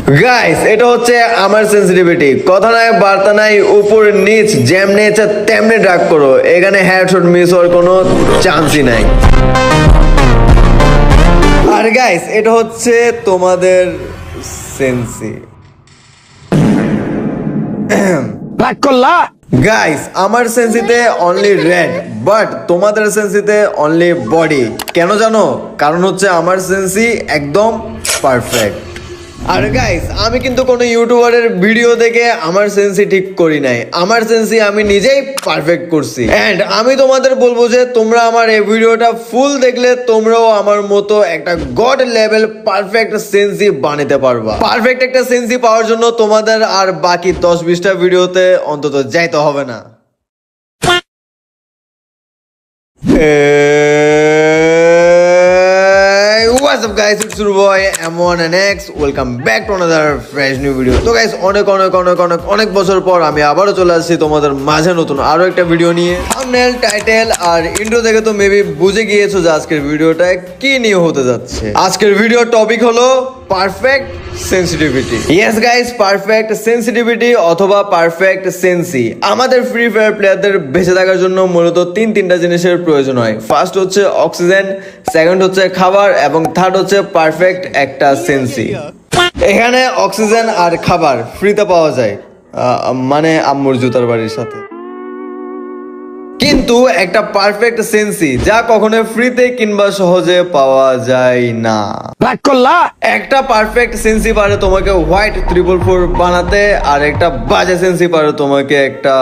Guys এটা হচ্ছে আমার সেন্সিটিভিটি, কথা নাই বার্তা নাই, উপর নিচ যেমনি ইচ্ছা তেমনি ড্রাগ করো, এখানে হেডশট মিস হওয়ার কোনো চান্সই নাই। আর গাইস এটা হচ্ছে তোমাদের সেন্সি। রাগ করলা? গাইস আমার সেন্সিতে অনলি রেড, বাট তোমাদের সেন্সিতে অনলি বডি। কেন জানো? কারণ হচ্ছে আমার সেন্সি একদম পারফেক্ট। আর গাইস আমি কিন্তু কোনো ইউটিউবারের ভিডিও দেখে আমার সেন্সি ঠিক করি নাই, আমার সেন্সি আমি নিজেই পারফেক্ট করছি। এন্ড আমি তোমাদের বলবো যে তোমরা আমার এই ভিডিওটা ফুল দেখলে তোমরাও আমার মতো একটা গড লেভেল পারফেক্ট সেন্সি বানাতে পারবা। পারফেক্ট একটা সেন্সি পাওয়ার জন্য তোমাদের আর বাকি 10-20টা ভিডিওতে অন্তত যাইতে হবে না। What's up guys, it's your boy M1 and X. Welcome back to another fresh new video. তো guys অনেক বছর পর আমি আবারও চলে আসছি তোমাদের মাঝে নতুন আরো একটা ভিডিও নিয়ে। থাম্বনেল, টাইটেল আর ইন্ট্রো দেখে তো মেবি বুঝে গিয়েছো যে আজকের ভিডিওটা কি নিয়ে হতে যাচ্ছে। আজকের ভিডিওর টপিক হলো perfect sensitivity. Yes guys, perfect sensitivity অথবা পারফেক্ট সেন্সি আমাদের ফ্রি ফায়ার প্লেয়ারদের বেঁচে থাকার জন্য মূলত তিনটা জিনিসের প্রয়োজন হয়। ফার্স্ট হচ্ছে অক্সিজেন, সেকেন্ড হচ্ছে খাবার এবং থার্ড হচ্ছে পারফেক্ট একটা সেন্সি। এখানে অক্সিজেন আর খাবার ফ্রিতে পাওয়া যায়, মানে আম্মুর জুতার বাড়ির সাথে। কিন্তু একটা পারফেক্ট সেন্সি যা কখনো ফ্রিতে কিংবা সহজে পাওয়া যায় না। রাগ করলা? একটা পারফেক্ট সেন্সি পারে তোমাকে হোয়াইট 444 বানাতে, আর একটা বাজে সেন্সি পারে তোমাকে একটা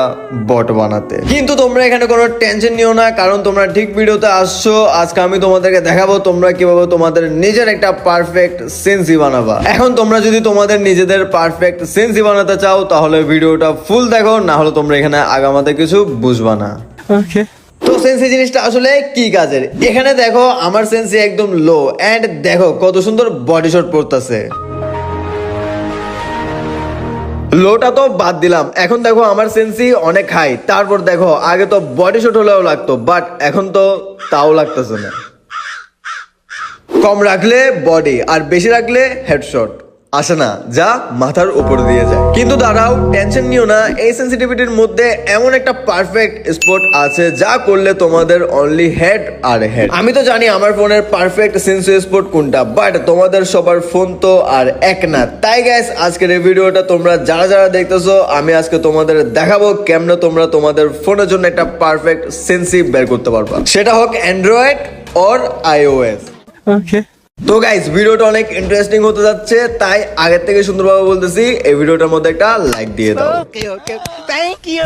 বট বানাতে। কিন্তু তোমরা এখানে কোনো টেনশন নিও না, কারণ তোমরা ঠিক ভিডিওতে আসছো। আজকে আমি তোমাদেরকে দেখাবো তোমরা কিভাবে তোমাদের নিজের একটা পারফেক্ট সেন্সি বানাবা। এখন তোমরা যদি তোমাদের নিজেদের পারফেক্ট সেন্সি বানাতে চাও তাহলে ভিডিওটা ফুল দেখো, না হলে তোমরা এখানে আগামাতে কিছু বুঝবা না। ওকে। তো সেন্সি জিনিসটা আসলে কি কাজের? এখানে দেখো আমার সেন্সি একদম লো, এন্ড দেখো কত সুন্দর বডি শট পড়তেছে। লোটা তো বাদ দিলাম, এখন দেখো আমার সেন্সি অনেক হাই। তারপর দেখো আগে তো বডি শট হলেও লাগতো, বাট এখন তো তাও লাগতেছে না। কম রাখলে বডি আর বেশি রাখলে হেডশট আসে না, যা মাথার উপর দিয়ে যায়। কিন্তু দাঁড়াও, টেনশন নিও না, এই সেন্সিটিভিটির মধ্যে এমন একটা পারফেক্ট স্পট আছে যা করলে তোমাদের অনলি হেড আর হেড। আমি তো জানি আমার ফোনের পারফেক্ট সেন্সি স্পট কোনটা, বাট তোমাদের সবার ফোন তো আর এক না। তাই গাইস আজকের এই ভিডিওটা তোমরা যারা দেখতেছো, আমি আজকে তোমাদের দেখাবো কেমনে তোমরা তোমাদের ফোনের জন্য একটা পারফেক্ট সেন্সি বের করতে পারবা, সেটা হোক অ্যান্ড্রয়েড অর iOS। ওকে। তো গাইস ভিডিওটা অনেক ইন্টারেস্টিং হতে যাচ্ছে, তাই আগের থেকে সুন্দরভাবে বলতেছি এই ভিডিওটার মধ্যে একটা লাইক দিয়ে দাও।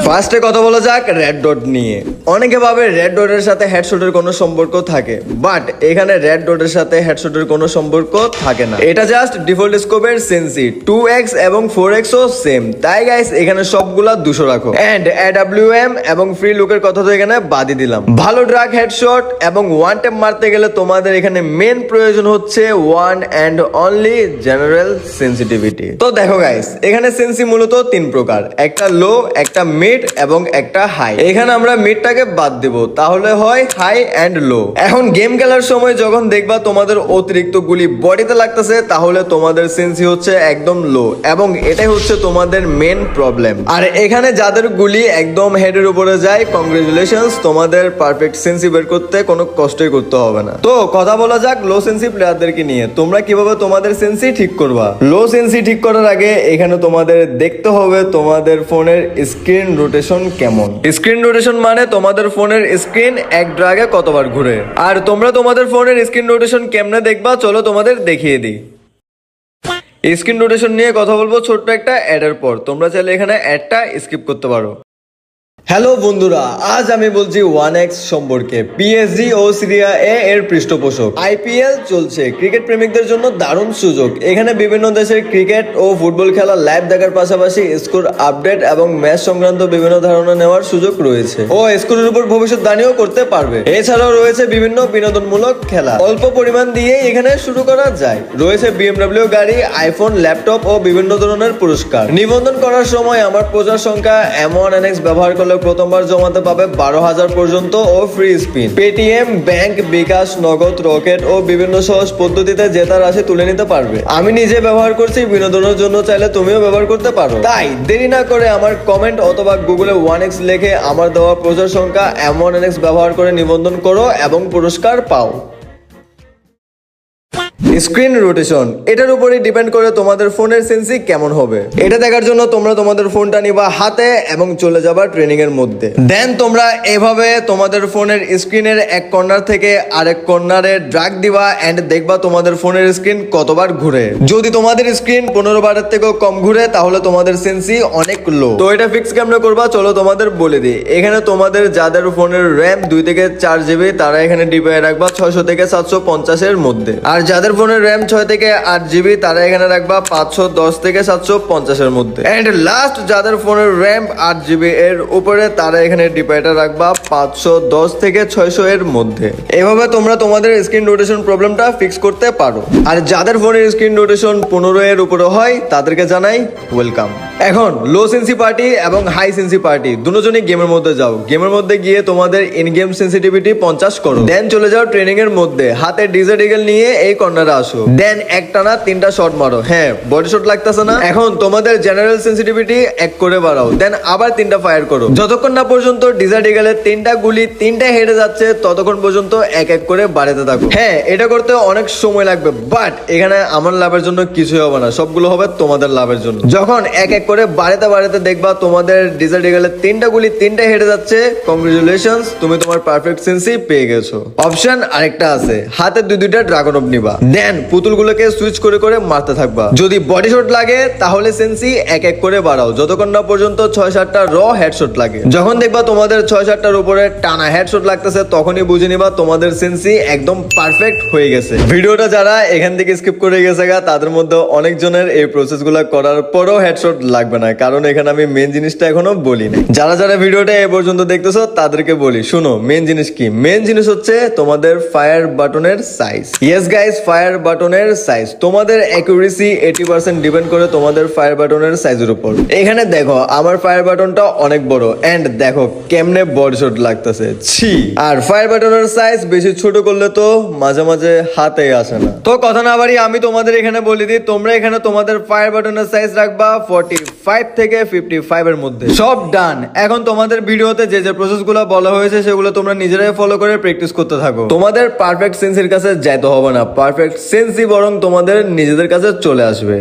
ফার্স্টে কথা বলা যাক রেড ডট নিয়ে। অনেকে ভাবে রেড ডটের সাথে হেডশটের কোনো সম্পর্ক থাকে, বাট এখানে রেড ডটের সাথে হেডশটের কোনো সম্পর্ক থাকে না। এটা জাস্ট ডিফল্ট স্কোপের সেন্সি, 2x এবং 4x ও সেম। তাই গাইস এখানে সবগুলা 200 রাখো। এন্ড AWM এবং ফ্রি লুকের কথা তো এখানে বাদই দিলাম। ভালো ড্রাগ হেডশট এবং ওয়ান ট্যাপ মারতে গেলে তোমাদের এখানে মেন প্রয়োজন হচ্ছে one and only general sensitivity. তো দেখো গাইস এখানে সেন্সি মূলত 3 প্রকার, একটা লো, একটা মিড এবং একটা হাই। এখানে আমরা মিডটাকে বাদ দেব, তাহলে হয় হাই এন্ড লো। এখন গেম খেলার সময় যখন দেখবা তোমাদের অতিরিক্ত গুলি বডিতে লাগতেছে, তাহলে তোমাদের সেন্সি হচ্ছে একদম লো এবং এটাই হচ্ছে তোমাদের মেন প্রবলেম। আর এখানে যাদের গুলি একদম হেডের উপরে যায়, কংগ্রেচুলেশনস, তোমাদের পারফেক্ট সেন্সি বের করতে কোনো কষ্টই করতে হবে না। তো কথা বলা যাক লো সেন্সি প্লেয়ারদেরকে নিয়ে, তোমরা কিভাবে তোমাদের সেন্সি ঠিক করবা। লো সেন্সি ঠিক করার আগে এখানে তোমাদের দেখতে হবে তোমাদের ফোনের স্ক্রিন রোটেশন কেমন। স্ক্রিন রোটেশন মানে তোমাদের ফোনের স্ক্রিন এক ড্রাগে কতবার ঘুরে। আর তোমরা তোমাদের ফোনের স্ক্রিন রোটেশন কেমনে দেখবা চলো তোমাদের দেখিয়ে দিই। স্ক্রিন রোটেশন নিয়ে কথা বলবো ছোট্ট একটা অ্যাডের পর, তোমরা চাইলে এখানে অ্যাডটা স্কিপ করতে পারো। হ্যালো বন্ধুরা, আজ আমি বলছি 1x সম্পর্কে। PSG ও সিরিয়া এ এর পৃষ্ঠপোষক। IPL চলছে, ক্রিকেট প্রেমিকদের জন্য দারুণ সুযোগ। এখানে বিভিন্ন দেশের ক্রিকেট ও ফুটবল খেলা লাইভ দেখার পাশাপাশি স্কোর আপডেট এবং ম্যাচ সংক্রান্ত বিভিন্ন ধারণা নেওয়ার সুযোগ রয়েছে ও স্কোরের উপর ভবিষ্যৎবাণীও করতে পারবে। এছাড়াও রয়েছে বিভিন্ন বিনোদনমূলক খেলা, অল্প পরিমাণ দিয়ে এখানে শুরু করা যায়। রয়েছে BMW গাড়ি, আইফোন, ল্যাপটপ ও বিভিন্ন ধরনের পুরস্কার। নিবন্ধন করার সময় আমার প্রচার সংখ্যা M1NX ব্যবহার করলে প্রথমবার জমাতে পাবে 12,000 পর্যন্ত ও ফ্রি স্পিন। পেটিএম, ব্যাংক, বিকাশ, নগদ, রকেট ও বিভিন্ন সহজ পদ্ধতিতে জেতা রাশি তুলে নিতে পারবে। আমি নিজে ব্যবহার করছি বিনোদনের জন্য, চাইলে তুমিও ব্যবহার করতে পারো। তাই দেরি না করে আমার কমেন্ট অথবা গুগলে 1x লিখে আমার দেওয়া প্রচার সংখ্যা M1NX ব্যবহার করে নিবন্ধন করো এবং পুরস্কার পাও। স্ক্রিন রোটেশন, এটার উপরে ডিপেন্ড করে তোমাদের ফোনের সেন্সি কেমন হবে। এটা দেখার জন্য তোমরা তোমাদের ফোনটা নিবা হাতে এবং চলে যাবা ট্রেনিং এর মধ্যে। দেন তোমরা এভাবে তোমাদের ফোনের স্ক্রিনের এক কর্নার থেকে আরেক কর্নারে ড্রাগ দিবা এন্ড দেখবা তোমাদের ফোনের স্ক্রিন কতবার ঘুরে। যদি তোমাদের স্ক্রিন 15 বারের থেকেও কম ঘুরে তাহলে তোমাদের সেন্সি অনেক লো। তো এটা ফিক্স কেমনে করবা চলো তোমাদের বলে দিই। এখানে তোমাদের যাদের ফোনের র্যাম 2 থেকে 4 জিবি তারা এখানে ডিপায় রাখবা 600 থেকে 750 এর মধ্যে। আর যাদের ফোনের র্যাম 6 থেকে 8 জিবি তারা এখানে রাখবা 510 থেকে 750 এর মধ্যে। এন্ড লাস্ট যাদের ফোনের র্যাম 8 জিবি এর উপরে তারা এখানে ডিপাইটা রাখবা 510 থেকে 600 এর মধ্যে। এভাবে তোমরা তোমাদের স্ক্রিন রোটেশন প্রবলেমটা ফিক্স করতে পারো। আর যাদের ফোনের স্ক্রিন রোটেশন 15 এর উপরে হয় তাদেরকে জানাই ওয়েলকাম। এখন লো সেন্সি পার্টি এবং হাই সেন্সি পার্টি দুজনই গেমের মধ্যে যাও। গেমের মধ্যে গিয়ে তোমাদের ইন গেম সেন্সিটিভিটি 50 করো। দেন চলে যাও ট্রেনিং এর মধ্যে, হাতে ডিজেট ইগল নিয়ে এই কর্নারে আসো। দেন একটানা 3টা শট মারো। হ্যাঁ, বডি শট লাগতেছে না? এখন তোমাদের জেনারেল সেন্সিটিভিটি 1 করে বাড়াও। দেন আবার 3টা ফায়ার করো। যতক্ষণ না পর্যন্ত ডিজেট ইগলের 3টা গুলি 3টা হেডে যাচ্ছে ততক্ষণ পর্যন্ত এক এক করে বাড়াতে থাকো। হ্যাঁ, এটা করতে অনেক সময় লাগবে, বাট এখানে আমার লাভের জন্য কিছুই হবে না, সবগুলো হবে তোমাদের লাভের জন্য। যখন এক এক করে বাড়াতে দেখবা তোমাদের ডিজেট ইগলের 3টা গুলি 3টা হেডে যাচ্ছে, কংগ্রেচুলেশনস, তুমি তোমার পারফেক্ট সেন্সি পেয়ে গেছো। অপশন আরেকটা আছে, হাতে দুইটা ড্রাগন অফ নিবা। দেন পুতুলগুলোকে সুইচ করে করে মারতে থাকবা। যদি বডি শট লাগে তাহলে সেন্সি এক এক করে বাড়াও যতক্ষণ না পর্যন্ত 6-7টা র হেডশট লাগে। যখন দেখবা তোমাদের 6-7টার উপরে টানা হেডশট লাগতেছে তখনই বুঝে নিবা তোমাদের সেন্সি একদম পারফেক্ট হয়ে গেছে। ভিডিওটা যারা এখান থেকে স্কিপ করে গেছে তাদের মধ্যে অনেকজনের এই প্রসেসগুলো করার পরও হেডশট লাগবে না, কারণ এখানে আমি মেন জিনিসটা এখনো বলি না। যারা যারা ভিডিওটা এ পর্যন্ত দেখতেছো তাদেরকে বলি, শুনো মেন জিনিস কি। মেন জিনিস হচ্ছে তোমাদের ফায়ার বাটনের সাইজ। ইয়েস গাইস, ফায়ার বাটনের সাইজ তোমাদের অ্যাকুরেসি 80% ডিপেন্ড করে তোমাদের ফায়ার বাটনের সাইজের উপর। এখানে দেখো আমার ফায়ার বাটনটা অনেক বড় এন্ড দেখো কেমনে বডি শট লাগতেছে, ছি। আর ফায়ার বাটনের সাইজ বেশি ছোট করলে তো মাঝে মাঝে হাতে আসে না। তো কথা না বাড়ি আমি তোমাদের এখানে বলে দিই, তোমরা এখানে তোমাদের ফায়ার বাটনের সাইজ রাখবা 45 থেকে 55 এর মধ্যে। সব ডান। এখন তোমাদের ভিডিওতে যে যে প্রসেসগুলো বলা হয়েছে সেগুলো তোমরা নিজেরাই ফলো করে প্র্যাকটিস করতে থাকো। তোমাদের পারফেক্ট সেন্সির কাছে যাইতে হবে না, পারফেক্ট সেন্সি বরং তোমাদের নিজেদের কাছে চলে আসবে।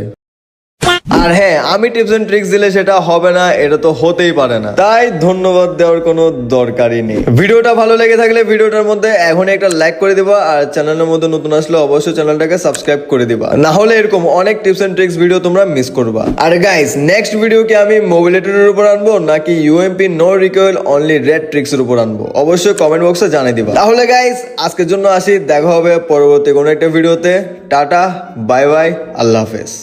আর হ্যাঁ, আমি টিপস এন্ড ট্রিক্স দিলে সেটা হবে না, এটা তো হতেই পারে না, তাই ধন্যবাদ দেওয়ার কোনো দরকারই নেই। ভিডিওটা ভালো লেগে থাকলে ভিডিওটার মধ্যে এখনই একটা লাইক করে দিবা, আর চ্যানেলের মধ্যে নতুন আসলে অবশ্যই চ্যানেলটাকে সাবস্ক্রাইব করে দিবা, না হলে এরকম অনেক টিপস এন্ড ট্রিক্স ভিডিও তোমরা মিস করবা। আর গাইস, নেক্সট ভিডিও কি আমি মোবিলিটির উপর আনবো নাকি UMP no recoil only red tricks এর উপর আনবো অবশ্যই কমেন্ট বক্সে জানিয়ে দিবা। তাহলে গাইস আজকের জন্য আসি, দেখা হবে পরবর্তী কোনো একটা ভিডিওতে। টাটা, বাই বাই, আল্লাহ হাফেজ।